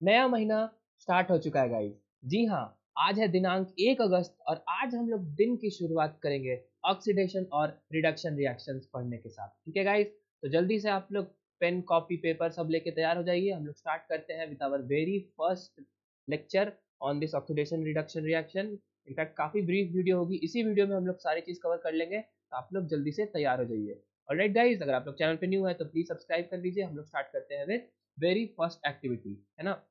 नया महीना स्टार्ट हो चुका है गाइस। जी हाँ, आज है दिनांक 1 अगस्त और आज हम लोग दिन की शुरुआत करेंगे ऑक्सीडेशन और रिडक्शन रिएक्शंस पढ़ने के साथ। ठीक है गाइस, तो जल्दी से आप लोग पेन कॉपी पेपर सब लेके तैयार हो जाइए। हम लोग स्टार्ट करते हैं with our very first lecture on this oxidation reduction reaction. In fact काफ़ी ब्रीफ वीडियो होगी, इसी वीडियो में हम लोग सारी चीज़ कवर कर लेंगे, तो आप लोग जल्दी से तैयार हो जाइए। ऑलराइट गाइस, अगर आप लोग चैनल पे न्यू है तो प्लीज़ सब्सक्राइब कर लीजिए। हम लोग स्टार्ट करते हैं विद वेरी फर्स्ट एक्टिविटी, है ना।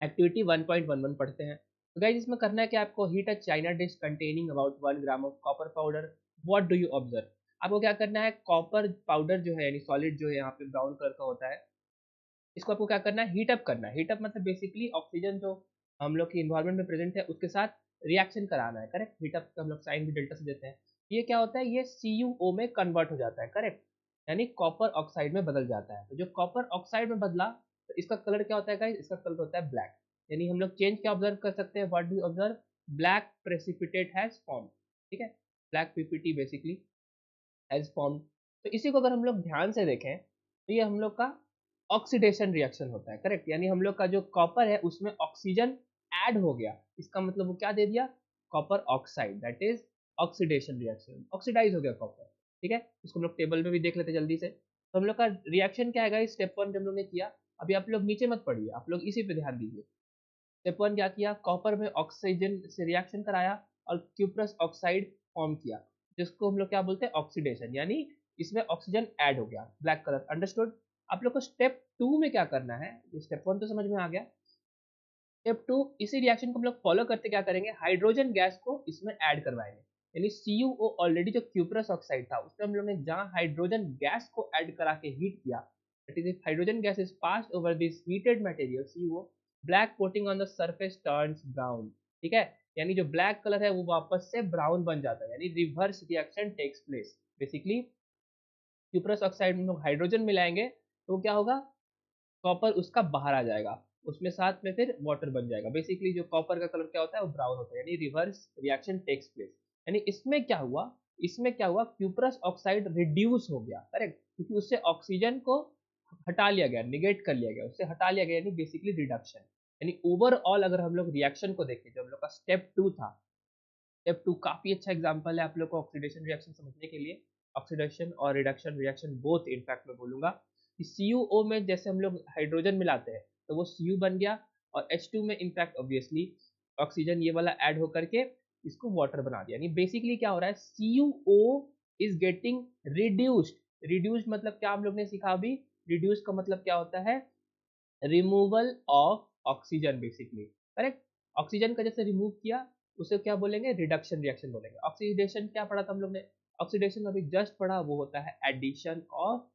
एक्टिविटी 1.11 पढ़ते हैं। तो गाइस इसमें करना है कि आपको heat a China dish containing about 1 gram of copper powder. What do you observe? आपको क्या करना है, कॉपर पाउडर जो है यानी सॉलिड जो है यहाँ पे ब्राउन कलर का होता है, इसको आपको क्या करना है, हीट अप करना है। हीट अप मतलब बेसिकली ऑक्सीजन जो हम लोग की इन्वायरमेंट में प्रेजेंट है उसके साथ रिएक्शन कराना है, करेक्ट। हीट अप का हम लोग साइन भी डेल्टा से देते हैं। ये क्या होता है, ये CuO में कन्वर्ट हो जाता है, करेक्ट, यानी कॉपर ऑक्साइड में बदल जाता है। तो जो कॉपर ऑक्साइड में बदला तो इसका कलर क्या होता है गाइस, इसका कलर होता है ब्लैक। यानी हम लोग चेंज क्या ऑब्जर्व कर सकते हैं, what do observe, black precipitate has form. ठीक है, black PPT basically has form. तो इसी को अगर हम लोग ध्यान से देखें तो ये हम लोग का ऑक्सीडेशन रिएक्शन होता है, करेक्ट। यानी हम लोग का जो कॉपर है उसमें ऑक्सीजन ऐड हो गया, इसका मतलब वो क्या दे दिया, copper oxide, that is oxidation reaction, oxidise हो गया कॉपर। ठीक है, इसको हम लोग टेबल में भी देख लेते हैं जल्दी से। तो हम लोग का रिएक्शन क्या है, स्टेप वन जो हम लोग ने किया, अभी आप लोग नीचे मत पढ़िए, आप लोग इसी पे ध्यान दीजिए। स्टेप वन क्या किया, कॉपर में ऑक्सीजन से रिएक्शन कराया और क्यूप्रस ऑक्साइड फॉर्म किया, जिसको हम लोग क्या बोलते हैं, ऑक्सीडेशन, यानी इसमें ऑक्सीजन ऐड हो गया, ब्लैक कलर, अंडरस्टूड। आप लोग को स्टेप टू में क्या करना है, स्टेप वन तो समझ में आ गया। स्टेप टू, इसी रिएक्शन को हम लोग फॉलो करते क्या करेंगे, हाइड्रोजन गैस को इसमें ऐड करवाएंगे। यानी CuO ऑलरेडी जो क्यूप्रस ऑक्साइड था उसमें हम लोग ने जहां हाइड्रोजन गैस को ऐड करा के हीट किया, that is if hydrogen gas is passed over this heated material CuO, black coating on the surface turns brown. ठीक है, यानी जो ब्लैक कलर है वो वापस से ब्राउन बन जाता है, यानी reverse reaction takes place. Basically cuprous oxide में हम लोग हाइड्रोजन मिलाएंगे तो क्या होगा, कॉपर उसका बाहर आ जाएगा, उसमें साथ में फिर वाटर बन जाएगा। बेसिकली जो कॉपर का कलर क्या होता है वो ब्राउन होता है, यानी रिवर्स रिएक्शन टेक्स प्लेस। यानी इसमें क्या हुआ, क्यूप्रस ऑक्साइड रिड्यूस हो गया, करेक्ट, क्योंकि उससे ऑक्सीजन को हटा लिया गया, निगेट कर लिया गया, उससे हटा लिया गया, यानी बेसिकली रिडक्शन। यानी ओवरऑल अगर हम लोग रिएक्शन को देखें, जो हम लोग का स्टेप टू था, स्टेप टू काफी अच्छा एग्जांपल है आप लोग को ऑक्सीडेशन रिएक्शन समझने के लिए। ऑक्सीडेशन और रिडक्शन रिएक्शन बोथ इनफैक्ट मैं बोलूंगा कि CuO में जैसे हम लोग हाइड्रोजन मिलाते हैं तो वो Cu बन गया, और H2 में इनफैक्ट ऑब्वियसली ऑक्सीजन ये वाला ऐड होकर के इसको वाटर बना दिया। यानी बेसिकली क्या हो रहा है, CuO is getting reduced. Reduced मतलब क्या हम लोग ने सीखा अभी, रिड्यूस का मतलब क्या होता है, removal of oxygen basically, correct. Oxygen का जैसे रिमूव किया उसे क्या बोलेंगे, रिडक्शन रिएक्शन बोलेंगे। ऑक्सीडेशन क्या पढ़ा था हम लोग ने, ऑक्सीडेशन अभी जस्ट पढ़ा, वो होता है एडिशन ऑफ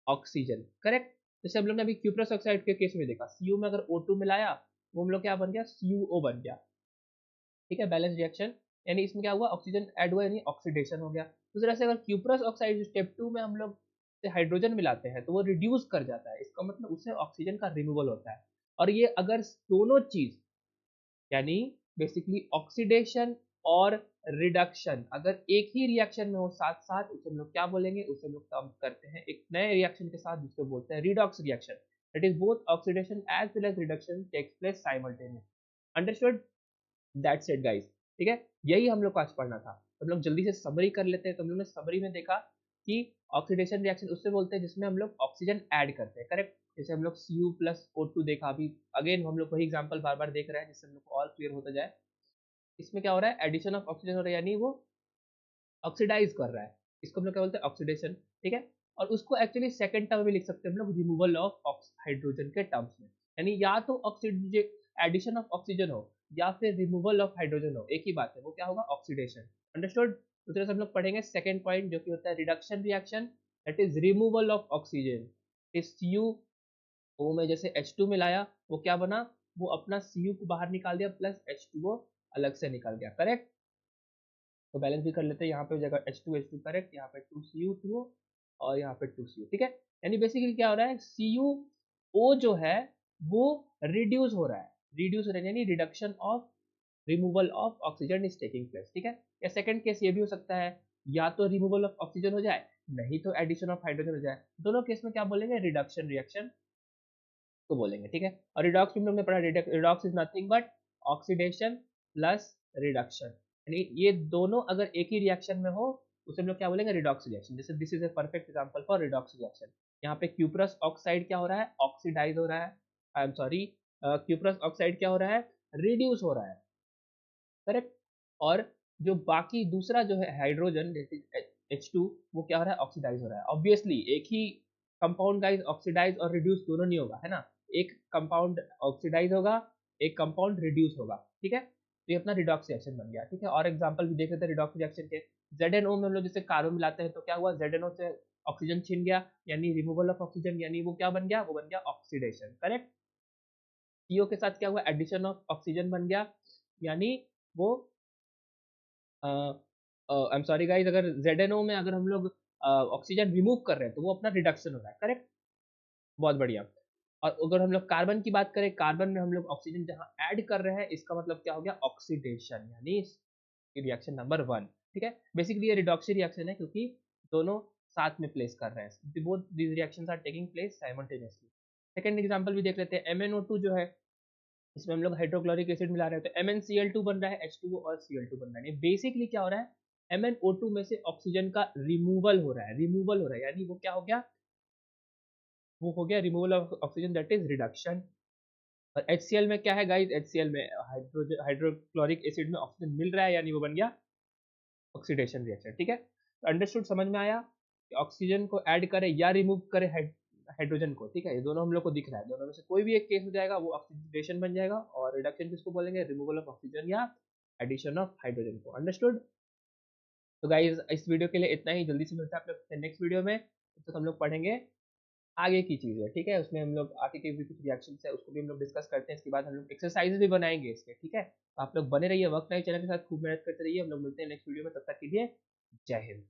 ऑक्सीजन, करेक्ट। जैसे हम लोग ने अभी क्यूप्रस ऑक्साइड के केस में देखा, Cu में अगर O2 मिलाया वो हम लोग क्या बन गया, CuO बन गया। ठीक है, बैलेंस रिएक्शन, यानी इसमें क्या हुआ, ऑक्सीजन ऐड हुआ यानी ऑक्सीडेशन हो गया। उस तरह से अगर क्यूप्रस ऑक्साइड स्टेप टू में हम लोग से हाइड्रोजन मिलाते हैं तो वो रिड्यूस कर जाता है, इसका मतलब उससे ऑक्सीजन का रिमूवल होता है। और ये अगर दोनों चीज, यानी बेसिकली ऑक्सीडेशन और रिडक्शन अगर एक ही रिएक्शन में हो साथ साथ, उसे हम लोग क्या बोलेंगे, उसे हम लोग काम करते हैं एक नए रिएक्शन के साथ जिसको बोलते हैं redox reaction. That is both oxidation as well as reduction takes place simultaneous. Understood, that's it guys. ठीक है, यही हम लोग को आज पढ़ना था। तो हम लोग जल्दी से समरी कर लेते हैं। तो हम लोग ने समरी में देखा कि ऑक्सीडेशन रिएक्शन उससे बोलते हैं जिसमें हम लोग ऑक्सीजन ऐड करते हैं, करेक्ट। जैसे हम लोग Cu प्लस O2 देखा, अभी अगेन हम लोग वही एग्जांपल बार बार देख रहे हैं जिससे हम लोग को और क्लियर होता जाए। इसमें क्या हो रहा है, एडिशन ऑफ ऑक्सीजन हो रहा है, यानी वो ऑक्सीडाइज कर रहा है, इसको हम लोग क्या बोलते हैं, ऑक्सीडेशन। ठीक है, और उसको एक्चुअली सेकंड टर्म में लिख सकते हैं हम लोग, रिमूवल ऑफ हाइड्रोजन के टर्म्स में। यानी या तो ऑक्सीजन एडिशन ऑफ ऑक्सीजन हो या फिर रिमूवल ऑफ हाइड्रोजन हो, एक ही बात है, वो क्या होगा, ऑक्सीडेशन। अंडरस्टूड। उस तरह से हम लोग पढ़ेंगे सेकंड पॉइंट जो कि होता है reduction reaction, that is removal of oxygen. इस CuO में जैसे H2 मिलाया वो क्या बना, वो अपना Cu को बाहर निकाल दिया प्लस H2O अलग से निकल गया, करेक्ट। तो बैलेंस भी कर लेते हैं, यहाँ पे हो जाएगा H2 करेक्ट, यहाँ पे 2Cu2O और यहाँ पे 2Cu। ठीक है, यानी बेसिकली क्या हो रहा है, CuO जो है वो रिड्यूस हो रहा है, यानी reduction of, removal of oxygen is taking place. ठीक है, या सेकंड केस ये भी हो सकता है, या तो रिमूवल ऑफ ऑक्सीजन हो जाए, नहीं तो एडिशन ऑफ हाइड्रोजन हो जाए। दोनों केस में क्या बोलेंगे, रिडक्शन रिएक्शन को बोलेंगे, ठीक है। और रिडॉक्स में हम लोग ने पढ़ा, redox is nothing but oxidation plus reduction, यानी ये दोनों अगर एक ही रिएक्शन में हो उसे हम लोग क्या बोलेंगे, रिडॉक्स रिएक्शन। जैसे this is a perfect example for redox reaction. यहाँ पे क्यूप्रस ऑक्साइड क्या हो रहा है, ऑक्सीडाइज हो रहा है, I am sorry, cuprous oxide क्या हो रहा है, रिड्यूस हो रहा है, करेक्ट। और जो बाकी दूसरा जो है हाइड्रोजन जैसे H2, वो क्या हो रहा है, ऑक्सीडाइज हो रहा है। ऑब्वियसली एक ही कंपाउंड गाइस ऑक्सीडाइज और रिड्यूस दोनों नहीं होगा, है ना। एक कंपाउंड ऑक्सीडाइज होगा, एक कंपाउंड रिड्यूस होगा, ठीक है। तो ये अपना रिडॉक्स रिएक्शन बन गया, ठीक है। और एग्जांपल भी देख लेते हैं रिडॉक्स रिएक्शन के। ZNO में हम लोग जैसे कार्बन मिलाते हैं तो क्या हुआ, ZNO से ऑक्सीजन छिन गया, यानी रिमूवल ऑफ ऑक्सीजन, यानी वो क्या बन गया, वो बन गया ऑक्सीडेशन, करेक्ट। CO के साथ क्या हुआ, एडिशन ऑफ ऑक्सीजन बन गया, यानी वो आई एम सॉरी गाइस, अगर ZNO में अगर हम लोग ऑक्सीजन रिमूव कर रहे हैं तो वो अपना रिडक्शन हो रहा है, करेक्ट। बहुत बढ़िया। और अगर हम लोग कार्बन की बात करें, कार्बन में हम लोग ऑक्सीजन जहाँ ऐड कर रहे हैं, इसका मतलब क्या हो गया, ऑक्सीडेशन, यानी रिएक्शन नंबर 1, ठीक है। बेसिकली ये रिडॉक्सी रिएक्शन है क्योंकि दोनों साथ में प्लेस कर रहे हैं, both these reactions are taking place simultaneously. Second example भी देख लेते हैं, MnO2 जो है, इसमें हम लोग हाइड्रोक्लोरिक एसिड मिला रहे हैं तो MnCl2 बन रहा है, H2O और Cl2 बन रहा है। बेसिकली क्या हो रहा है, MnO2 में से ऑक्सीजन का रिमूवल हो रहा है, रिमूवल हो रहा है, यानी वो क्या हो गया, वो हो गया removal of oxygen, that is reduction. और HCl में क्या है गाइस, HCl में हाइड्रोजन हाइड्रोक्लोरिक एसिड में ऑक्सीजन मिल रहा है, यानी वो बन गया ऑक्सीडेशन रिएक्शन, ठीक है। तो अंडरस्टूड, समझ में आया कि ऑक्सीजन को ऐड करें या रिमूव करें हाइड्रोजन को, ठीक है। ये दोनों हम लोग को दिख रहा है, दोनों में से कोई भी एक केस हो जाएगा वो ऑक्सीडेशन बन जाएगा, और रिडक्शन किसको बोलेंगे, रिमूवल ऑफ ऑक्सीजन या एडिशन ऑफ हाइड्रोजन को, अंडरस्टूड। तो गाइज इस वीडियो के लिए इतना ही, जल्दी से मिलता है आप लोग नेक्स्ट वीडियो में। तब तक हम लोग पढ़ेंगे आगे की चीज़ें, ठीक है। उसमें हम लोग आगे के भी कुछ रिएक्शन है उसको भी हम लोग डिस्कस करते हैं, इसके बाद हम लोग एक्सरसाइज भी बनाएंगे इसके, ठीक है। तो आप लोग बने रहिए, वर्क लाइफ चैनल के साथ खूब मेहनत करते रहिए, हम लोग मिलते हैं नेक्स्ट वीडियो में, तब तक के लिए जय हिंद।